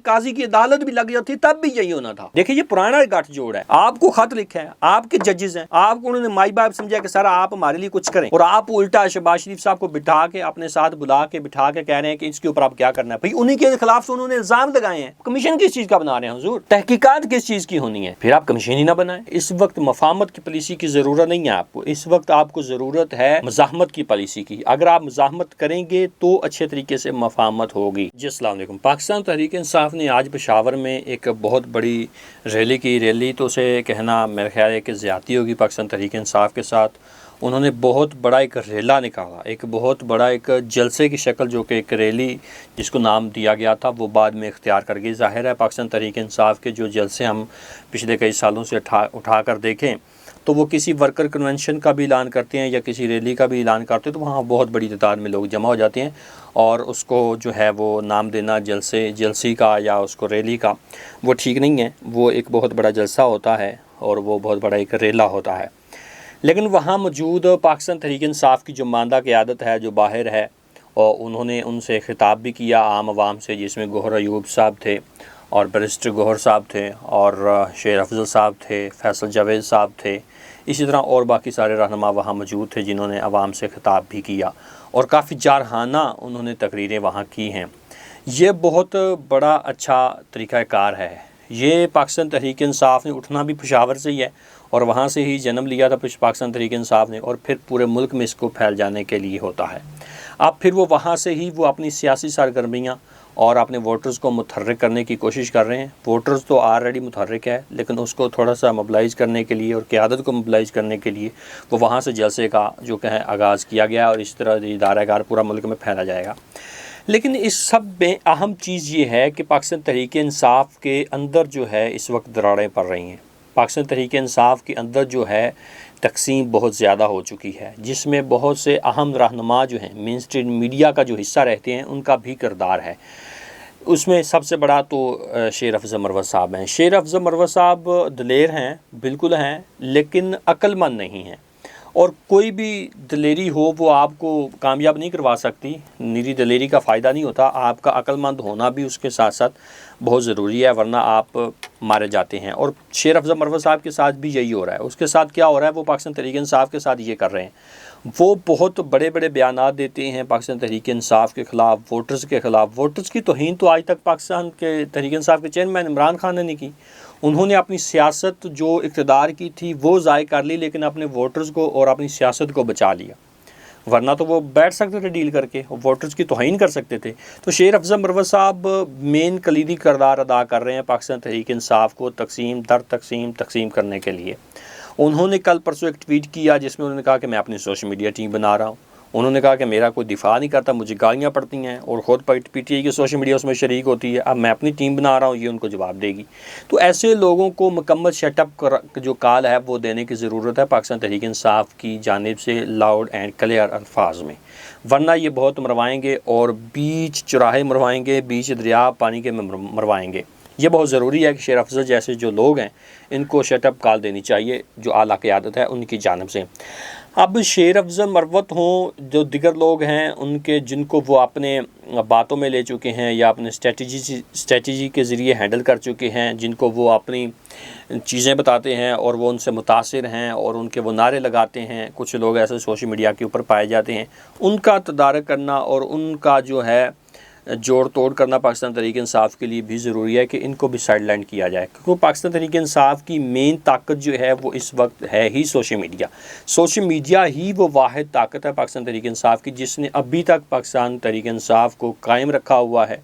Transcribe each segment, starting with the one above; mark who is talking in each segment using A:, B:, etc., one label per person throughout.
A: قاضی کی عدالت بھی لگ جاتی تب بھی یہی ہونا تھا۔ دیکھیں یہ پرانا گٹھ جوڑ ہے، آپ کو خط لکھا ہے، آپ کے ججز ہیں، آپ کو انہوں نے مائی باپ سمجھا کہ سر آپ ہمارے لیے کچھ کریں، اور آپ الٹا شہباز شریف صاحب کو بٹھا کے اپنے ساتھ بلا کے بٹھا کے کہہ رہے ہیں کہ اس کے اوپر آپ کیا کرنا ہے۔ بھائی انہی کے خلاف تو انہوں نے الزام لگائے ہیں۔ کمیشن کس چیز کا بنا رہے ہیں حضور؟ تحقیقات کس چیز کی ہونی ہے؟ پھر آپ کمیشن ہی نہ بنائیں۔ اس وقت مفاہمت کی پالیسی کی ضرورت نہیں ہے آپ کو، اس وقت آپ کو ضرورت ہے مزاحمت کی پالیسی کی۔ اگر آپ مزاحمت کریں گے تو اچھے طریقے سے مفاہمت ہوگی۔ جی السلام علیکم۔ پاکستان تحریک انصاف نے آج پشاور میں ایک بہت بڑی ریلی کی۔ ریلی تو اسے کہنا میرے خیال ہے کہ زیادتی ہوگی پاکستان تحریک انصاف کے ساتھ۔ انہوں نے بہت بڑا ایک ریلا نکالا، ایک بہت بڑا ایک جلسے کی شکل، جو کہ ایک ریلی جس کو نام دیا گیا تھا وہ بعد میں اختیار کر گئی۔ ظاہر ہے پاکستان تحریک انصاف کے جو جلسے ہم پچھلے کئی سالوں سے اٹھا کر دیکھیں تو وہ کسی ورکر کنونشن کا بھی اعلان کرتے ہیں یا کسی ریلی کا بھی اعلان کرتے ہیں تو وہاں بہت بڑی تعداد میں لوگ جمع ہو جاتے ہیں، اور اس کو جو ہے وہ نام دینا جلسی کا یا اس کو ریلی کا وہ ٹھیک نہیں ہے۔ وہ ایک بہت بڑا جلسہ ہوتا ہے اور وہ بہت بڑا ایک ریلا ہوتا ہے۔ لیکن وہاں موجود پاکستان تحریک انصاف کی جو ماندہ قیادت ہے، جو باہر ہے، اور انہوں نے ان سے خطاب بھی کیا عام عوام سے، جس میں گوہر ایوب صاحب تھے اور بیرسٹر گوہر صاحب تھے اور شیر افضل صاحب تھے، فیصل جاوید صاحب تھے، اسی طرح اور باقی سارے رہنما وہاں موجود تھے جنہوں نے عوام سے خطاب بھی کیا، اور کافی جارحانہ انہوں نے تقریریں وہاں کی ہیں۔ یہ بہت بڑا اچھا طریقہ کار ہے۔ یہ پاکستان تحریک انصاف نے اٹھنا بھی پشاور سے ہی ہے اور وہاں سے ہی جنم لیا تھا پاکستان تحریک انصاف نے، اور پھر پورے ملک میں اس کو پھیل جانے کے لیے ہوتا ہے۔ اب پھر وہ وہاں سے ہی وہ اپنی سیاسی سرگرمیاں اور اپنے ووٹرز کو متحرک کرنے کی کوشش کر رہے ہیں۔ ووٹرز تو آلریڈی متحرک ہے، لیکن اس کو تھوڑا سا موبلائز کرنے کے لیے اور قیادت کو موبلائز کرنے کے لیے وہ وہاں سے جلسے کا جو کہ آغاز کیا گیا، اور اس طرح ادارہ کار پورا ملک میں پھیلا جائے گا۔ لیکن اس سب میں اہم چیز یہ ہے کہ پاکستان تحریک انصاف کے اندر جو ہے اس وقت دراڑیں پڑ رہی ہیں۔ پاکستان تحریک انصاف کے اندر جو ہے تقسیم بہت زیادہ ہو چکی ہے، جس میں بہت سے اہم رہنما جو ہیں مین اسٹریم میڈیا کا جو حصہ رہتے ہیں ان کا بھی کردار ہے۔ اس میں سب سے بڑا تو شیر افضل مروت صاحب ہیں۔ شیر افضل مروت صاحب دلیر ہیں، بالکل ہیں، لیکن عقل مند نہیں ہیں، اور کوئی بھی دلیری ہو وہ آپ کو کامیاب نہیں کروا سکتی۔ نیری دلیری کا فائدہ نہیں ہوتا، آپ کا عقل مند ہونا بھی اس کے ساتھ ساتھ بہت ضروری ہے، ورنہ آپ مارے جاتے ہیں۔ اور شیر افضل مروت صاحب کے ساتھ بھی یہی ہو رہا ہے۔ اس کے ساتھ کیا ہو رہا ہے؟ وہ پاکستان تحریک انصاف کے ساتھ یہ کر رہے ہیں، وہ بہت بڑے بڑے بیانات دیتے ہیں پاکستان تحریک انصاف کے خلاف، ووٹرز کے خلاف۔ ووٹرز کی توہین تو آج تک پاکستان کے تحریک انصاف کے چیئرمین عمران خان نے نہیں کی۔ انہوں نے اپنی سیاست جو اقتدار کی تھی وہ ضائع کر لی، لیکن اپنے ووٹرز کو اور اپنی سیاست کو بچا لیا، ورنہ تو وہ بیٹھ سکتے تھے ڈیل کر کے، ووٹرز کی توہین کر سکتے تھے۔ تو شیر افضل مروت صاحب مین کلیدی کردار ادا کر رہے ہیں پاکستان تحریک انصاف کو تقسیم کرنے کے لیے۔ انہوں نے کل پرسوں ایک ٹویٹ کیا جس میں انہوں نے کہا کہ میں اپنی سوشل میڈیا ٹیم بنا رہا ہوں۔ انہوں نے کہا کہ میرا کوئی دفاع نہیں کرتا، مجھے گالیاں پڑتی ہیں، اور خود پی ٹی آئی کی سوشل میڈیا اس میں شریک ہوتی ہے، اب میں اپنی ٹیم بنا رہا ہوں، یہ ان کو جواب دے گی۔ تو ایسے لوگوں کو مکمل شٹ اپ جو کال ہے وہ دینے کی ضرورت ہے پاکستان تحریک انصاف کی جانب سے، لاؤڈ اینڈ کلیئر الفاظ میں، ورنہ یہ بہت مروائیں گے، اور بیچ چراہے مروائیں گے، بیچ دریا پانی کے میں مروائیں گے۔ یہ بہت ضروری ہے کہ شیر افضل جیسے جو لوگ ہیں ان کو شٹ اپ کال دینی چاہیے، جو اعلیٰ قیادت ہے ان کی جانب سے۔ اب شیر افضل مروت ہوں، جو دیگر لوگ ہیں ان کے جن کو وہ اپنے باتوں میں لے چکے ہیں یا اپنے اسٹریٹجی کے ذریعے ہینڈل کر چکے ہیں، جن کو وہ اپنی چیزیں بتاتے ہیں اور وہ ان سے متاثر ہیں اور ان کے وہ نعرے لگاتے ہیں، کچھ لوگ ایسے سوشل میڈیا کے اوپر پائے جاتے ہیں، ان کا تدارک کرنا اور ان کا جو ہے جوڑ توڑ کرنا پاکستان تحریک انصاف کے لیے بھی ضروری ہے کہ ان کو بھی سائڈ لائن کیا جائے، کیونکہ پاکستان تحریک انصاف کی مین طاقت جو ہے وہ اس وقت ہے ہی سوشل میڈیا۔ سوشل میڈیا ہی وہ واحد طاقت ہے پاکستان تحریک انصاف کی جس نے ابھی تک پاکستان تحریک انصاف کو قائم رکھا ہوا ہے،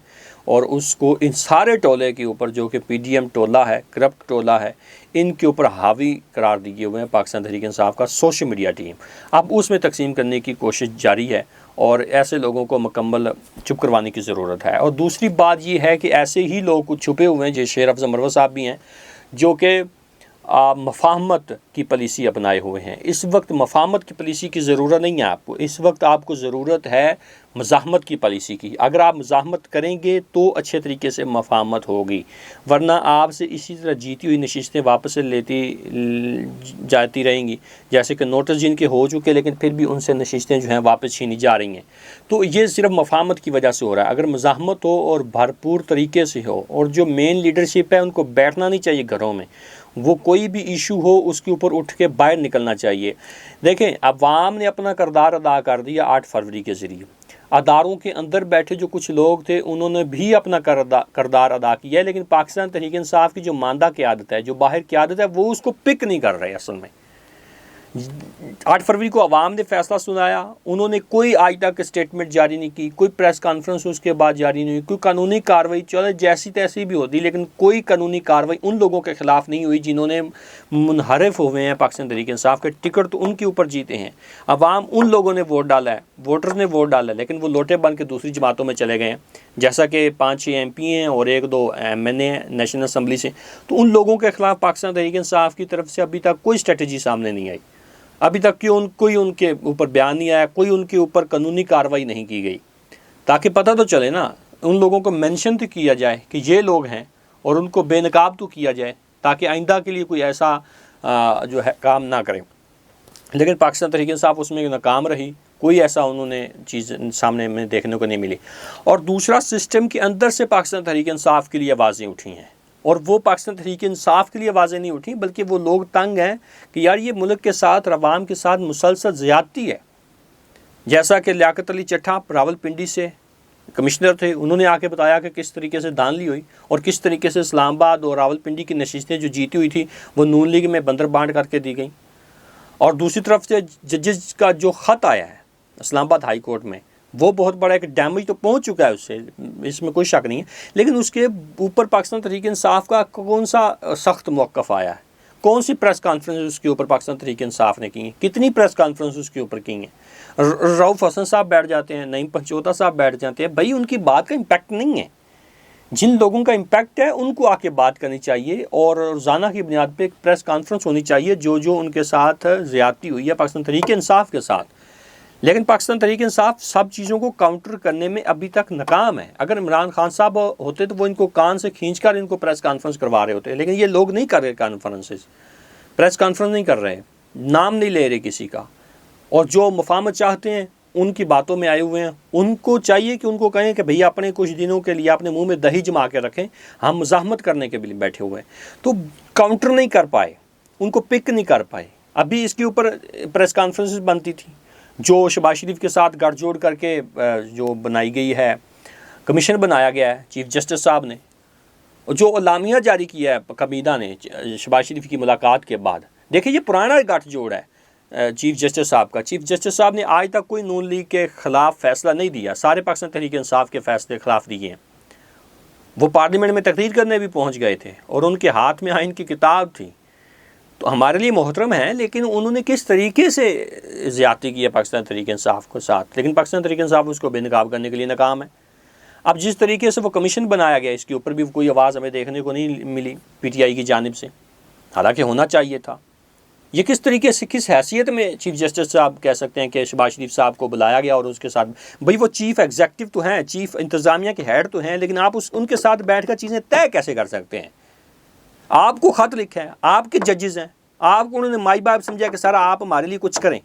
A: اور اس کو ان سارے ٹولے کے اوپر جو کہ پی ڈی ایم ٹولہ ہے، کرپٹ ٹولہ ہے، ان کے اوپر حاوی قرار دیے ہوئے ہیں پاکستان تحریک انصاف کا سوشل میڈیا ٹیم۔ اب اس میں تقسیم کرنے کی کوشش جاری ہے، اور ایسے لوگوں کو مکمل چپ کروانے کی ضرورت ہے۔ اور دوسری بات یہ ہے کہ ایسے ہی لوگ کچھ چھپے ہوئے ہیں، جیسے شیر افضل مروت صاحب بھی ہیں، جو کہ مفاہمت کی پالیسی اپنائے ہوئے ہیں۔ اس وقت مفاہمت کی پالیسی کی ضرورت نہیں ہے آپ کو، اس وقت آپ کو ضرورت ہے مزاحمت کی پالیسی کی. اگر آپ مزاحمت کریں گے تو اچھے طریقے سے مفاہمت ہوگی، ورنہ آپ سے اسی طرح جیتی ہوئی نشستیں واپس سے لیتی جاتی رہیں گی، جیسے کہ نوٹس جن کے ہو چکے لیکن پھر بھی ان سے نشستیں جو ہیں واپس چھینی جا رہی ہیں. تو یہ صرف مفاہمت کی وجہ سے ہو رہا ہے. اگر مزاحمت ہو اور بھرپور طریقے سے ہو، اور جو مین لیڈرشپ ہے ان کو بیٹھنا نہیں چاہیے گھروں میں، وہ کوئی بھی ایشو ہو اس کے اوپر اٹھ کے باہر نکلنا چاہیے. دیکھیں عوام نے اپنا کردار ادا کر دیا 8 فروری کے ذریعے. اداروں کے اندر بیٹھے جو کچھ لوگ تھے انہوں نے بھی اپنا کردار ادا کیا ہے، لیکن پاکستان تحریک انصاف کی جو ماندہ قیادت ہے، جو باہر قیادت ہے، وہ اس کو پک نہیں کر رہے. اصل میں 8 فروری کو عوام نے فیصلہ سنایا، انہوں نے کوئی آج تک اسٹیٹمنٹ جاری نہیں کی، کوئی پریس کانفرنس اس کے بعد جاری نہیں ہوئی، کوئی قانونی کارروائی چلے جیسی تیسی بھی ہوتی، لیکن کوئی قانونی کارروائی ان لوگوں کے خلاف نہیں ہوئی جنہوں نے منحرف ہوئے ہیں پاکستان تحریک انصاف کے. ٹکٹ تو ان کے اوپر جیتے ہیں. عوام ان لوگوں نے ووٹ ڈالا ہے، ووٹرز نے ووٹ ڈالا ہے، لیکن وہ لوٹے بن کے دوسری جماعتوں میں چلے گئے ہیں، جیسا کہ 5-6 MP ہیں اور 1-2 MNA ہیں نیشنل اسمبلی سے. تو ان لوگوں کے خلاف پاکستان تحریک انصاف کی طرف سے ابھی تک کوئی اسٹریٹجی سامنے نہیں آئی. ابھی تک کوئی ان کے اوپر بیان نہیں آیا، کوئی ان کے اوپر قانونی کارروائی نہیں کی گئی، تاکہ پتہ تو چلے نا، ان لوگوں کو مینشن تو کیا جائے کہ یہ لوگ ہیں اور ان کو بے نقاب تو کیا جائے، تاکہ آئندہ کے لیے کوئی ایسا جو ہے کام نہ کریں. لیکن پاکستان تحریک انصاف اس میں ناکام رہی، کوئی ایسا انہوں نے چیز سامنے میں دیکھنے کو نہیں ملی. اور دوسرا، سسٹم کے اندر سے پاکستان تحریک انصاف کے لیے آوازیں اٹھی ہیں، اور وہ پاکستان تحریک انصاف کے لیے آوازیں نہیں اٹھی بلکہ وہ لوگ تنگ ہیں کہ یار یہ ملک کے ساتھ اور عوام کے ساتھ مسلسل زیادتی ہے. جیسا کہ لیاقت علی چٹھا راولپنڈی سے کمشنر تھے، انہوں نے آ کے بتایا کہ کس طریقے سے دھاندلی ہوئی اور کس طریقے سے اسلام آباد اور راولپنڈی کی نشستیں جو جیتی ہوئی تھی وہ نون لیگ میں بندر بانٹ کر کے دی گئیں. اور دوسری طرف سے ججز کا جو خط آیا ہے اسلام آباد ہائی کورٹ میں، وہ بہت بڑا ایک ڈیمیج تو پہنچ چکا ہے اس سے، اس میں کوئی شک نہیں ہے، لیکن اس کے اوپر پاکستان تحریک انصاف کا کون سا سخت موقف آیا ہے؟ کون سی پریس کانفرنس اس کے اوپر پاکستان تحریک انصاف نے کی ہیں؟ کتنی پریس کانفرنس اس کے اوپر کی ہیں؟ رؤف حسن صاحب بیٹھ جاتے ہیں، نعیم پنچوتا صاحب بیٹھ جاتے ہیں. بھائی ان کی بات کا امپیکٹ نہیں ہے. جن لوگوں کا امپیکٹ ہے ان کو آ کے بات کرنی چاہیے، اور روزانہ کی بنیاد پہ ایک پریس کانفرنس ہونی چاہیے جو ان کے ساتھ زیادتی ہوئی ہے پاکستان تحریک انصاف کے ساتھ. لیکن پاکستان تحریک انصاف سب چیزوں کو کاؤنٹر کرنے میں ابھی تک ناکام ہے. اگر عمران خان صاحب ہوتے تو وہ ان کو کان سے کھینچ کر ان کو پریس کانفرنس کروا رہے ہوتے، لیکن یہ لوگ نہیں کر رہے کانفرنسز، پریس کانفرنس نہیں کر رہے، نام نہیں لے رہے کسی کا. اور جو مفاہمت چاہتے ہیں ان کی باتوں میں آئے ہوئے ہیں، ان کو چاہیے کہ ان کو کہیں کہ بھئی اپنے کچھ دنوں کے لیے اپنے منہ میں دہی جما کے رکھیں، ہم مزاحمت کرنے کے لیے بیٹھے ہوئے ہیں. تو کاؤنٹر نہیں کر پائے، ان کو پک نہیں کر پائے. ابھی اس کے اوپر پریس کانفرنسز بنتی تھی جو شہباز شریف کے ساتھ گٹھ جوڑ کر کے جو بنائی گئی ہے، کمیشن بنایا گیا ہے چیف جسٹس صاحب نے، جو اعلامیہ جاری کیا ہے کمیدہ نے شہباز شریف کی ملاقات کے بعد. دیکھیں یہ پرانا گٹھ جوڑ ہے چیف جسٹس صاحب کا. چیف جسٹس صاحب نے آج تک کوئی نون لیگ کے خلاف فیصلہ نہیں دیا، سارے پاکستان تحریک انصاف کے فیصلے خلاف دیے ہیں. وہ پارلیمنٹ میں تقریر کرنے بھی پہنچ گئے تھے اور ان کے ہاتھ میں آئین کی کتاب تھی. تو ہمارے لیے محترم ہیں، لیکن انہوں نے کس طریقے سے زیادتی کی ہے پاکستان تحریک انصاف کے ساتھ، لیکن پاکستان تحریک انصاف اس کو بے نقاب کرنے کے لیے ناکام ہے. اب جس طریقے سے وہ کمیشن بنایا گیا اس کے اوپر بھی کوئی آواز ہمیں دیکھنے کو نہیں ملی PTI کی جانب سے، حالانکہ ہونا چاہیے تھا. یہ کس طریقے سے کس حیثیت میں چیف جسٹس صاحب کہہ سکتے ہیں کہ شہباز شریف صاحب کو بلایا گیا اور اس کے ساتھ، بھئی وہ چیف ایگزیکٹو تو ہیں، چیف انتظامیہ کے ہیڈ تو ہیں، لیکن آپ ان کے ساتھ بیٹھ کر چیزیں طے کیسے کر سکتے ہیں؟ آپ کو خط لکھا ہے، آپ کے ججز ہیں، آپ کو انہوں نے مائی باپ سمجھا کہ سر آپ ہمارے لیے کچھ کریں،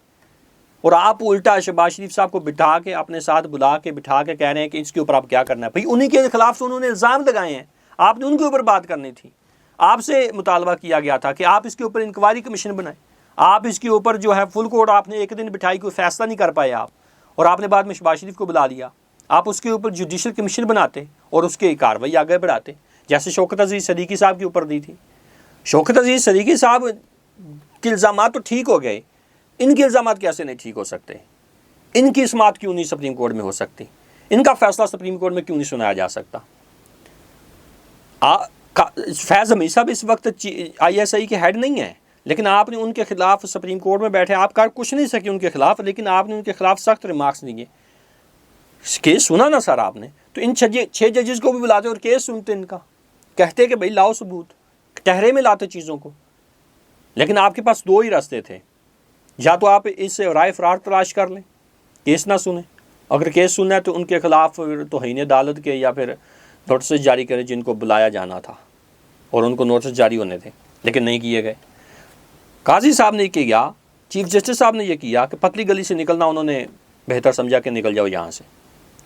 A: اور آپ الٹا شہباز شریف صاحب کو بٹھا کے اپنے ساتھ بلا کے بٹھا کے کہہ رہے ہیں کہ اس کے اوپر آپ کیا کرنا ہے. بھئی انہی کے خلاف تو انہوں نے الزام لگائے ہیں، آپ نے ان کے اوپر بات کرنی تھی. آپ سے مطالبہ کیا گیا تھا کہ آپ اس کے اوپر انکوائری کمیشن بنائیں، آپ اس کے اوپر جو ہے فل کوڈ آپ نے ایک دن بٹھائی، کوئی فیصلہ نہیں کر پائے آپ، اور آپ نے بعد میں شہباز شریف کو بلا لیا. آپ اس کے اوپر جوڈیشل کمیشن بناتے اور اس کی کارروائی آگے بڑھاتے، جیسے شوکت عزیز صدیقی صاحب کے اوپر دی تھی. شوکت عزیز صدیقی صاحب کے الزامات تو ٹھیک ہو گئے، ان کے الزامات کیسے نہیں ٹھیک ہو سکتے؟ ان کی سماعت کیوں نہیں سپریم کورٹ میں ہو سکتی؟ ان کا فیصلہ سپریم کورٹ میں کیوں نہیں سنایا جا سکتا؟ فیض حمید صاحب اس وقت ISI کے ہیڈ نہیں ہیں، لیکن آپ نے ان کے خلاف سپریم کورٹ میں بیٹھے، آپ کر کچھ نہیں سکے ان کے خلاف، لیکن آپ نے ان کے خلاف سخت ریمارکس دیے. کیس سنا نا سر آپ نے، تو ان 6 ججز کو بھی بلاتے اور کیس سنتے، ان کا کہتے کہ بھائی لاؤ ثبوت، ٹہرے میں لاتے چیزوں کو. لیکن آپ کے پاس 2 ہی راستے تھے، یا تو آپ اس سے رائے فرار تلاش کر لیں، کیس نہ سنیں، اگر کیس سننا ہے تو ان کے خلاف توہین عدالت کے یا پھر نوٹسز جاری کریں جن کو بلایا جانا تھا اور ان کو نوٹس جاری ہونے تھے لیکن نہیں کیے گئے. قاضی صاحب نے کیا، چیف جسٹس صاحب نے یہ کیا کہ پتلی گلی سے نکلنا انہوں نے بہتر سمجھا کہ نکل جاؤ یہاں سے.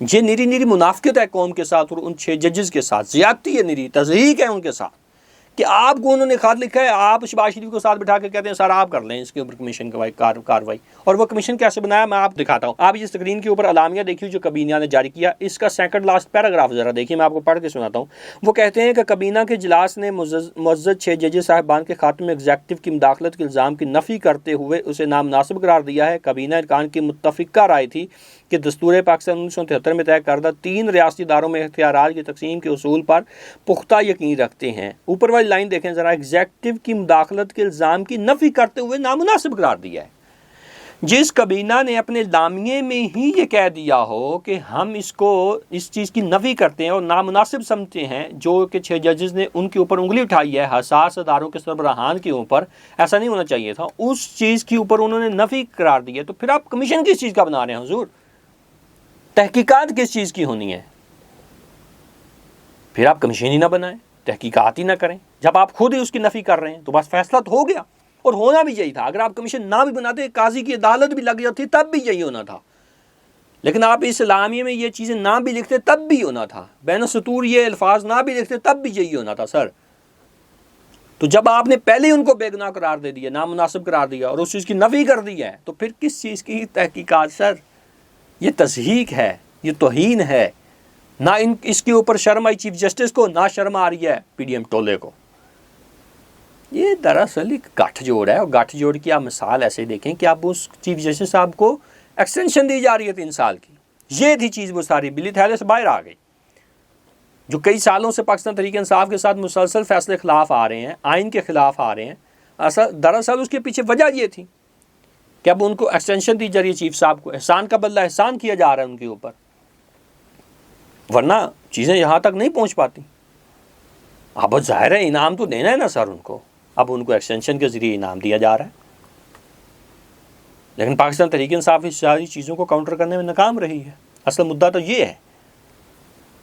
A: یہ نیری نیری منافقت ہے قوم کے ساتھ اور ان 6 ججز کے ساتھ، زیادتی ہے، نیری تضحیق ہے ان کے ساتھ کہ آپ کو انہوں نے خط لکھا ہے، آپ شہباز شریف کو ساتھ بٹھا کے کہتے ہیں سر آپ کر لیں اس کے اوپر کمیشن کارروائی. اور وہ کمیشن کیسے بنایا میں آپ دکھاتا ہوں. آپ اس اسکرین کے اوپر اعلامیہ دیکھیے جو کابینہ نے جاری کیا، اس کا سیکنڈ لاسٹ پیراگراف ذرا دیکھیے، میں آپ کو پڑھ کے سناتا ہوں. وہ کہتے ہیں کہ کابینہ کے اجلاس نے معزز 6 ججز صاحبان کے خاتمے میں ایگزیکٹو کی مداخلت کے الزام کی نفی کرتے ہوئے اسے نامناسب قرار دیا ہے. کابینہ ارکان کی متفقہ رائے تھی کہ دستور پاکستان 1973 میں طے کردہ 3 ریاستی اداروں میں اختیارات کی تقسیم کے اصول پر پختہ یقین رکھتے ہیں. اوپر والی لائن دیکھیں ذرا، ایگزیکٹو کی مداخلت کے الزام کی نفی کرتے ہوئے نامناسب قرار دیا ہے. جس کابینہ نے اپنے اعلامیے میں ہی یہ کہہ دیا ہو کہ ہم اس چیز کی نفی کرتے ہیں اور نامناسب سمجھتے ہیں، جو کہ 6 ججز نے ان کے اوپر انگلی اٹھائی ہے حساس اداروں کے سربراہان کے اوپر، ایسا نہیں ہونا چاہیے تھا، اس چیز کے اوپر انہوں نے نفی قرار دی ہے. تو پھر آپ کمیشن کس چیز کا بنا رہے ہیں حضور؟ تحقیقات کس چیز کی ہونی ہے؟ پھر آپ کمیشن ہی نہ بنائیں، تحقیقات ہی نہ کریں. جب آپ خود ہی اس کی نفی کر رہے ہیں تو بس فیصلہ تو ہو گیا، اور ہونا بھی یہی تھا. اگر آپ کمیشن نہ بھی بناتے، قاضی کی عدالت بھی لگ جاتی تب بھی یہی ہونا تھا. لیکن آپ اس اعلامیے میں یہ چیزیں نہ بھی لکھتے تب بھی ہونا تھا، بین السطور یہ الفاظ نہ بھی لکھتے تب بھی یہی ہونا تھا سر. تو جب آپ نے پہلے ان کو بے گناہ قرار دے دیا، نامناسب قرار دیا اور اس چیز کی نفی کر دی ہے، تو پھر کس چیز کی تحقیقات سر؟ یہ تضحیق ہے، یہ توہین ہے. نہ اس کے اوپر شرم آئی چیف جسٹس کو، نہ شرم آ رہی ہے پی ڈی ایم ٹولے کو. یہ دراصل ایک گٹھ جوڑ ہے، اور گٹھ جوڑ کی آپ مثال ایسے دیکھیں کہ آپ اس چیف جسٹس صاحب کو ایکسٹینشن دی جا رہی ہے 3 سال کی. یہ تھی چیز، وہ ساری بلی تھیلے سے باہر آ گئی، جو کئی سالوں سے پاکستان تحریک انصاف کے ساتھ مسلسل فیصلے خلاف آ رہے ہیں، آئین کے خلاف آ رہے ہیں. دراصل اس کے پیچھے وجہ یہ تھی کہ اب ان کو ایکسٹینشن دی جا رہی ہے چیف صاحب کو، احسان کا بدلہ احسان کیا جا رہا ہے ان کے اوپر، ورنہ چیزیں یہاں تک نہیں پہنچ پاتی. اب ظاہر ہے انعام تو دینا ہے نا سر ان کو، اب ان کو ایکسٹینشن کے ذریعے انعام دیا جا رہا ہے. لیکن پاکستان تحریک انصاف اس ساری چیزوں کو کاؤنٹر کرنے میں ناکام رہی ہے. اصل مدعا تو یہ ہے.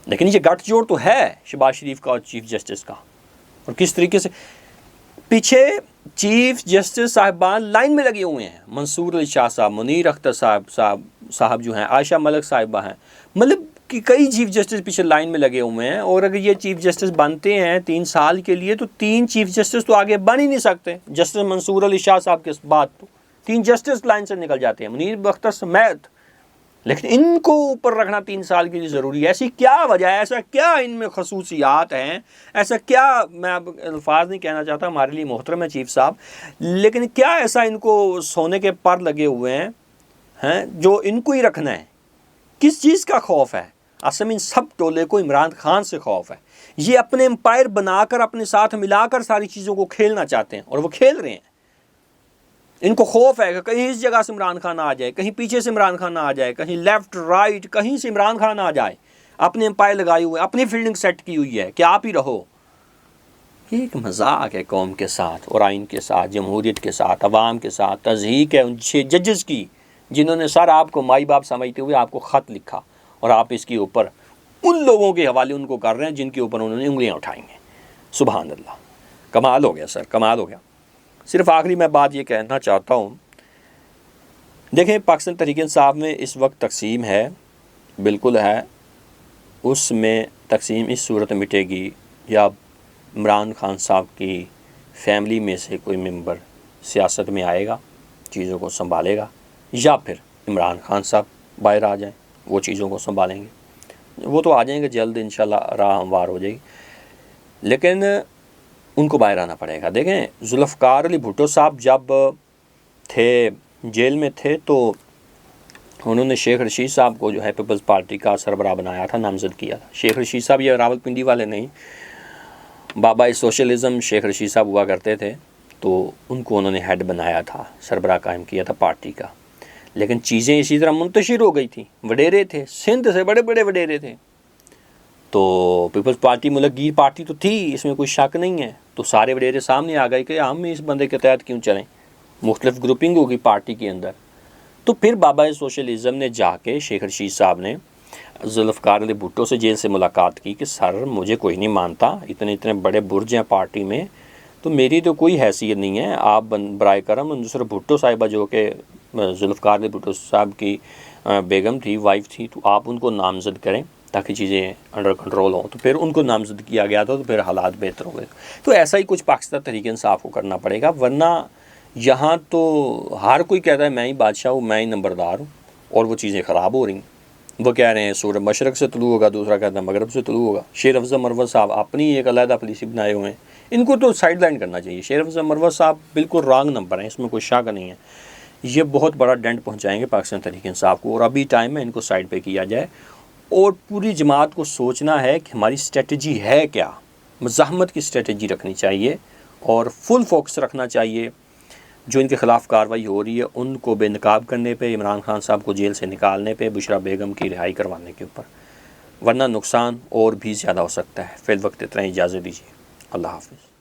A: لیکن یہ گٹھ جوڑ تو ہے شہباز شریف کا اور چیف جسٹس کا، اور کس طریقے سے پیچھے چیف جسٹس صاحبان لائن میں لگے ہوئے ہیں. منصور علی شاہ صاحب، منیر اختر صاحب جو ہیں، عائشہ ملک صاحبہ ہیں، مطلب کہ کئی چیف جسٹس پیچھے لائن میں لگے ہوئے ہیں. اور اگر یہ چیف جسٹس بنتے ہیں 3 سال کے لیے تو 3 چیف جسٹس تو آگے بن ہی نہیں سکتے. جسٹس منصور علی شاہ صاحب کے بعد تو 3 جسٹس لائن سے نکل جاتے ہیں، منیر اختر سمیت. لیکن ان کو اوپر رکھنا 3 سال کے لیے ضروری ہے. ایسی کیا وجہ ہے؟ ایسا کیا ان میں خصوصیات ہیں؟ ایسا کیا، میں اب الفاظ نہیں کہنا چاہتا، ہمارے لیے محترم ہے چیف صاحب، لیکن کیا ایسا ان کو سونے کے پر لگے ہوئے ہیں جو ان کو ہی رکھنا ہے؟ کس چیز کا خوف ہے؟ اصل میں ان سب ٹولے کو عمران خان سے خوف ہے. یہ اپنے امپائر بنا کر اپنے ساتھ ملا کر ساری چیزوں کو کھیلنا چاہتے ہیں، اور وہ کھیل رہے ہیں. ان کو خوف ہے کہ کہیں اس جگہ سے عمران خان آ جائے، کہیں پیچھے سے عمران خان آ جائے، کہیں لیفٹ رائٹ کہیں سے عمران خان آ جائے. اپنے امپائر لگائے ہوئے، اپنی فیلڈنگ سیٹ کی ہوئی ہے کہ آپ ہی رہو. یہ ایک مذاق ہے قوم کے ساتھ اور آئین کے ساتھ، جمہوریت کے ساتھ، عوام کے ساتھ. تضحیق ہے ان 6 ججز کی جنہوں نے سر آپ کو مائی باپ سمجھتے ہوئے آپ کو خط لکھا، اور آپ اس کے اوپر ان لوگوں کے حوالے ان کو کر رہے ہیں جن کے اوپر انہوں نے انگلیاں اٹھائی ہیں. سبحان اللہ، کمال ہو گیا سر، کمال ہو گیا. صرف آخری میں بات یہ کہنا چاہتا ہوں، دیکھیں پاکستان تحریک انصاف میں اس وقت تقسیم ہے، بالکل ہے. اس میں تقسیم اس صورت مٹے گی یا عمران خان صاحب کی فیملی میں سے کوئی ممبر سیاست میں آئے گا، چیزوں کو سنبھالے گا، یا پھر عمران خان صاحب باہر آ جائیں، وہ چیزوں کو سنبھالیں گے. وہ تو آ جائیں گے جلد انشاءاللہ، راہ ہموار ہو جائے گی، لیکن ان کو باہر آنا پڑے گا. دیکھیں ذوالفقار علی بھٹو صاحب جب تھے جیل میں تھے تو انہوں نے شیخ رشید صاحب کو جو ہے پیپلز پارٹی کا سربراہ بنایا تھا، نامزد کیا تھا. شیخ رشید صاحب یہ راولپنڈی والے نہیں، بابا سوشلزم شیخ رشید صاحب ہوا کرتے تھے، تو ان کو انہوں نے ہیڈ بنایا تھا، سربراہ قائم کیا تھا پارٹی کا. لیکن چیزیں اسی طرح منتشر ہو گئی تھیں. وڈیرے تھے، سندھ سے بڑے بڑے وڈیرے تھے، تو پیپلز پارٹی ملک گیر پارٹی تو تھی، اس میں کوئی شک نہیں ہے. تو سارے وڈیرے سامنے آ گئے کہ ہم اس بندے کے تحت کیوں چلیں، مختلف گروپنگ ہوگی پارٹی کے اندر. تو پھر بابا سوشلزم نے جا کے شیخ رشید صاحب نے ذوالفقار علی بھٹو سے جیل سے ملاقات کی کہ سر مجھے کوئی نہیں مانتا، اتنے بڑے برج ہیں پارٹی میں، تو میری تو کوئی حیثیت نہیں ہے، آپ برائے کرم دوسرے بھٹو صاحبہ جو کہ ذوالفقار علی بھٹو صاحب کی بیگم تھی، وائف تھی، تو آپ ان کو نامزد کریں تاکہ چیزیں انڈر کنٹرول ہوں۔ تو پھر ان کو نامزد کیا گیا تھا، تو پھر حالات بہتر ہو گئے۔ تو ایسا ہی کچھ پاکستان تحریک انصاف کو کرنا پڑے گا، ورنہ یہاں تو ہر کوئی کہتا ہے میں ہی بادشاہ ہوں، میں ہی نمبردار ہوں، اور وہ چیزیں خراب ہو رہی ہیں۔ وہ کہہ رہے ہیں سورج مشرق سے طلوع ہوگا، دوسرا کہتا ہے مغرب سے طلوع ہوگا۔ شیر افضل مروت صاحب اپنی ایک علیحدہ پالیسی بنائے ہوئے ہیں، ان کو تو سائڈ لائن کرنا چاہیے۔ شیر افضل مروت صاحب بالکل رانگ نمبر ہیں، اس میں کوئی شک نہیں ہے، یہ بہت بڑا ڈنٹ پہنچائیں گے پاکستان تحریک انصاف کو، اور ابھی ٹائم ہے ان کو سائڈ پہ کیا جائے، اور پوری جماعت کو سوچنا ہے کہ ہماری اسٹریٹجی ہے کیا۔ مزاحمت کی اسٹریٹجی رکھنی چاہیے اور فل فوکس رکھنا چاہیے۔ جو ان کے خلاف کارروائی ہو رہی ہے ان کو بے نقاب کرنے پہ، عمران خان صاحب کو جیل سے نکالنے پہ، بشرا بیگم کی رہائی کروانے کے اوپر، ورنہ نقصان اور بھی زیادہ ہو سکتا ہے۔ فی الوقت اتنا ہی، اجازت دیجیے، اللہ حافظ۔